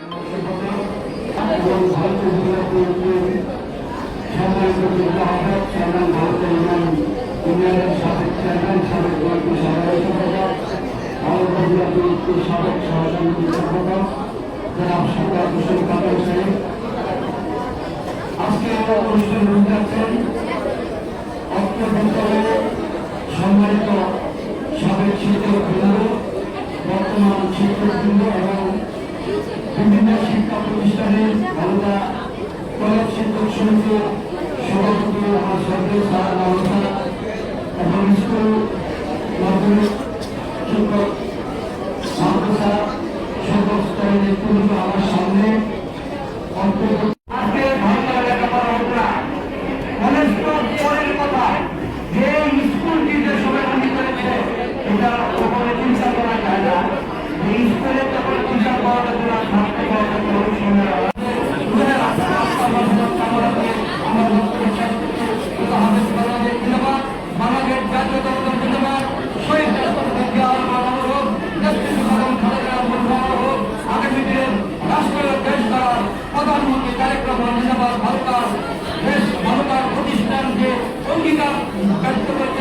এবং ভারতীয় জেলা বিএনপির সম্মানিত আহ্বায়ক চেয়ারম্যান ভারতের ইউনিয়নের সাবেক চেয়ারম্যান সাবেক বিএনপি সাধারণ সম্পাদক ভারতীয় জেলা বিএনপির সাবেক সহসমিতি সম্পাদক জনাব সরকার হোসেন কাদের সাহেব আজকে অনুষ্ঠান যাচ্ছেন অত্র বিদ্যালয়ে সম্মানিত সাবেক শিক্ষকবৃন্দ বর্তমান শিক্ষকবৃন্দ এবং বিভিন্ন শিক্ষা প্রতিষ্ঠানের আলাদা কলেজ শিক্ষক সমিতির সভাপতি আমার সরকারি স্যার ব্যবস্থা এবং স্কুল মাধ্যমিক শিক্ষক মাদ্রাসা সকল স্তরের নেতৃবৃন্দ আমার সামনে অন্তর্ভুক্ত আজকে ভারতীয় লেখাপড়া হোক না কলেজ তো পরের কথা যে স্কুলটি যে সমাধান করেছে এটা ওপরে চিন্তা করা যায় না এই স্কুলে তখন চিন্তা করাটা তোলা স্বাস্থ্য করাটা তোলা সময় বাংলাদেশ জাতীয় দল জিন্দাবাদ শহীদ রাষ্ট্রপতি আগামী দিনের রাষ্ট্রীয় দেশ দ্বারা প্রধানমন্ত্রী তারেক রহমান জিন্দাবাদ ভারতের দেশ ভারতের প্রতিষ্ঠানকে অঙ্গীকার ব্যক্ত করে